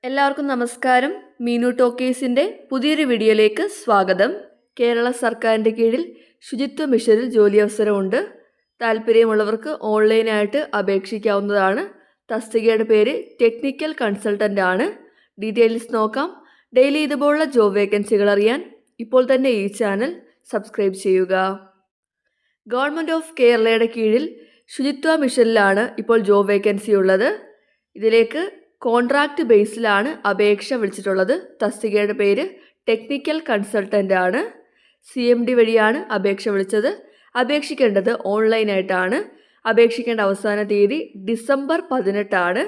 എല്ലാവർക്കും നമസ്കാരം. മീനു ടോക്കീസിൻ്റെ പുതിയൊരു വീഡിയോയിലേക്ക് സ്വാഗതം. കേരള സർക്കാരിൻ്റെ കീഴിൽ ശുചിത്വ മിഷനിൽ ജോലി അവസരമുണ്ട്. താല്പര്യമുള്ളവർക്ക് ഓൺലൈനായിട്ട് അപേക്ഷിക്കാവുന്നതാണ്. തസ്തികയുടെ പേര് ടെക്നിക്കൽ കൺസൾട്ടൻ്റ് ആണ്. ഡീറ്റെയിൽസ് നോക്കാം. ഡെയിലി ഇതുപോലുള്ള ജോബ് വേക്കൻസികൾ അറിയാൻ ഇപ്പോൾ തന്നെ ഈ ചാനൽ സബ്സ്ക്രൈബ് ചെയ്യുക. ഗവൺമെൻറ് ഓഫ് കേരളയുടെ കീഴിൽ ശുചിത്വ മിഷനിലാണ് ഇപ്പോൾ ജോബ് വേക്കൻസി ഉള്ളത്. ഇതിലേക്ക് കോൺട്രാക്റ്റ് ബേസിലാണ് അപേക്ഷ വിളിച്ചിട്ടുള്ളത്. തസ്തികയുടെ പേര് ടെക്നിക്കൽ കൺസൾട്ടൻ്റ് ആണ്. CMD വഴിയാണ് അപേക്ഷ വിളിച്ചത്. അപേക്ഷിക്കേണ്ടത് ഓൺലൈനായിട്ടാണ്. അപേക്ഷിക്കേണ്ട അവസാന തീയതി ഡിസംബർ 18 ആണ്.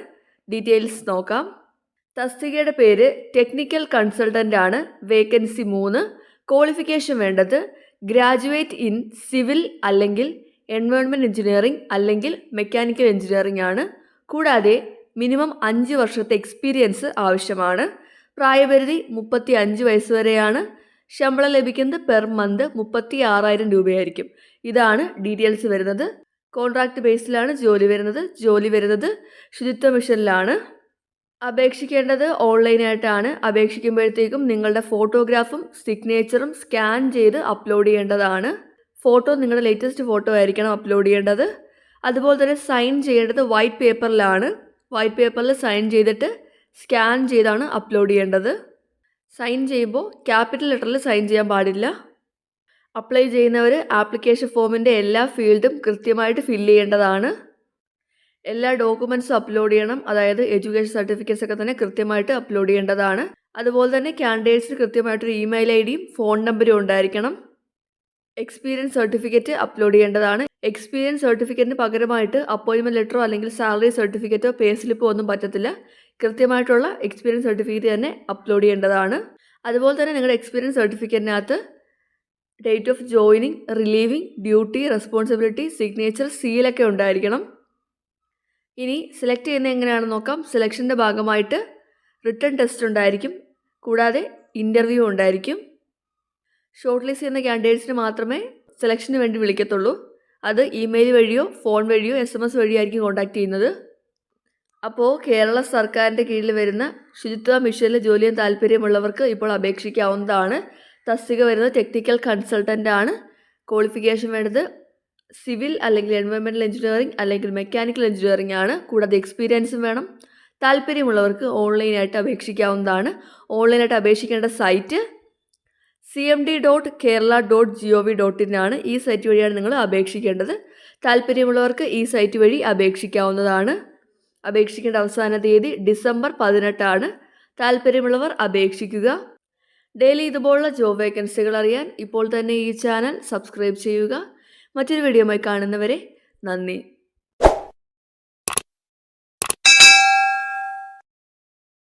ഡീറ്റെയിൽസ് നോക്കാം. തസ്തികയുടെ പേര് ടെക്നിക്കൽ കൺസൾട്ടൻ്റ് ആണ്. വേക്കൻസി 3. ക്വാളിഫിക്കേഷൻ വേണ്ടത് ഗ്രാജുവേറ്റ് ഇൻ സിവിൽ അല്ലെങ്കിൽ എൻവയോൺമെൻറ്റ് എഞ്ചിനീയറിംഗ് അല്ലെങ്കിൽ മെക്കാനിക്കൽ എഞ്ചിനീയറിംഗ് ആണ്. കൂടാതെ മിനിമം 5 വർഷത്തെ എക്സ്പീരിയൻസ് ആവശ്യമാണ്. പ്രായപരിധി 35 വയസ്സ് വരെയാണ്. ശമ്പളം ലഭിക്കുന്നത് പെർ മന്ത് 36,000 രൂപയായിരിക്കും. ഇതാണ് ഡീറ്റെയിൽസ് വരുന്നത്. കോൺട്രാക്റ്റ് ബേസിലാണ് ജോലി വരുന്നത് ശുചിത്വ മിഷനിലാണ്. അപേക്ഷിക്കേണ്ടത് ഓൺലൈനായിട്ടാണ്. അപേക്ഷിക്കുമ്പോഴത്തേക്കും നിങ്ങളുടെ ഫോട്ടോഗ്രാഫും സിഗ്നേച്ചറും സ്കാൻ ചെയ്ത് അപ്ലോഡ് ചെയ്യേണ്ടതാണ്. ഫോട്ടോ നിങ്ങളുടെ ലേറ്റസ്റ്റ് ഫോട്ടോ ആയിരിക്കണം അപ്ലോഡ് ചെയ്യേണ്ടത്. അതുപോലെ തന്നെ സൈൻ ചെയ്യേണ്ടത് വൈറ്റ് പേപ്പറിലാണ്. വൈറ്റ് പേപ്പറിൽ സൈൻ ചെയ്തിട്ട് സ്കാൻ ചെയ്താണ് അപ്ലോഡ് ചെയ്യേണ്ടത്. സൈൻ ചെയ്യുമ്പോൾ ക്യാപിറ്റൽ ലെറ്ററിൽ സൈൻ ചെയ്യാൻ പാടില്ല. അപ്ലൈ ചെയ്യുന്നവർ ആപ്ലിക്കേഷൻ ഫോമിൻ്റെ എല്ലാ ഫീൽഡും കൃത്യമായിട്ട് ഫില്ല് ചെയ്യേണ്ടതാണ്. എല്ലാ ഡോക്യുമെൻറ്റ്സും അപ്ലോഡ് ചെയ്യണം. അതായത് എഡ്യൂക്കേഷൻ സർട്ടിഫിക്കറ്റ്സ് ഒക്കെ തന്നെ കൃത്യമായിട്ട് അപ്ലോഡ് ചെയ്യേണ്ടതാണ്. അതുപോലെ തന്നെ കാൻഡിഡേറ്റ്സിന് കൃത്യമായിട്ടൊരു ഇമെയിൽ ഐഡിയും ഫോൺ നമ്പറും ഉണ്ടായിരിക്കണം. എക്സ്പീരിയൻസ് സർട്ടിഫിക്കറ്റ് അപ്ലോഡ് ചെയ്യേണ്ടതാണ്. എക്സ്പീരിയൻസ് സർട്ടിഫിക്കറ്റിന് പകരമായിട്ട് അപ്പോയിൻമെൻറ്റ് ലെറ്ററോ അല്ലെങ്കിൽ സാലറി സർട്ടിഫിക്കറ്റോ പേ സ്ലിപ്പോ ഒന്നും പറ്റത്തില്ല. കൃത്യമായിട്ടുള്ള എക്സ്പീരിയൻസ് സർട്ടിഫിക്കറ്റ് തന്നെ അപ്ലോഡ് ചെയ്യേണ്ടതാണ്. അതുപോലെ തന്നെ നിങ്ങളുടെ എക്സ്പീരിയൻസ് സർട്ടിഫിക്കറ്റിനകത്ത് date of joining, relieving, duty, responsibility, signature, സീലൊക്കെ ഉണ്ടായിരിക്കണം. ഇനി സെലക്ട് ചെയ്യുന്നത് എങ്ങനെയാണെന്ന് നോക്കാം. സെലക്ഷൻ്റെ ഭാഗമായിട്ട് റിട്ടൺ ടെസ്റ്റ് ഉണ്ടായിരിക്കും. കൂടാതെ ഇൻ്റർവ്യൂ ഉണ്ടായിരിക്കും. ഷോർട്ട് ലിസ്റ്റ് ചെയ്യുന്ന കാൻഡിഡേറ്റ്സിന് മാത്രമേ സെലക്ഷന് വേണ്ടി വിളിക്കത്തുള്ളൂ. അത് ഇമെയിൽ വഴിയോ ഫോൺ വഴിയോ SMS വഴിയോ ആയിരിക്കും കോൺടാക്ട് ചെയ്യുന്നത്. അപ്പോൾ കേരള സർക്കാരിൻ്റെ കീഴിൽ വരുന്ന ശുചിത്വ മിഷനിൽ ജോലി ചെയ്യാൻ താല്പര്യമുള്ളവർക്ക് ഇപ്പോൾ അപേക്ഷിക്കാവുന്നതാണ്. തസ്തിക വരുന്നത് ടെക്നിക്കൽ കൺസൾട്ടൻ്റ് ആണ്. ക്വാളിഫിക്കേഷൻ വേണ്ടത് സിവിൽ അല്ലെങ്കിൽ എൻവയോൺമെൻറ്റൽ എഞ്ചിനീയറിംഗ് അല്ലെങ്കിൽ മെക്കാനിക്കൽ എഞ്ചിനീയറിംഗ് ആണ്. കൂടാതെ എക്സ്പീരിയൻസും വേണം. താല്പര്യമുള്ളവർക്ക് ഓൺലൈനായിട്ട് അപേക്ഷിക്കാവുന്നതാണ്. ഓൺലൈനായിട്ട് അപേക്ഷിക്കേണ്ട സൈറ്റ് cmd.kerala.gov.in ആണ്. ഈ സൈറ്റ് വഴിയാണ് നിങ്ങൾ അപേക്ഷിക്കേണ്ടത്. താല്പര്യമുള്ളവർക്ക് ഈ സൈറ്റ് വഴി അപേക്ഷിക്കാവുന്നതാണ്. അപേക്ഷിക്കേണ്ട അവസാന തീയതി ഡിസംബർ 18 ആണ്. താല്പര്യമുള്ളവർ അപേക്ഷിക്കുക. ഡെയിലി ഇതുപോലുള്ള ജോബ് വേക്കൻസികൾ അറിയാൻ ഇപ്പോൾ തന്നെ ഈ ചാനൽ സബ്സ്ക്രൈബ് ചെയ്യുക. മറ്റൊരു വീഡിയോയുമായി കാണുന്നവരെ നന്ദി.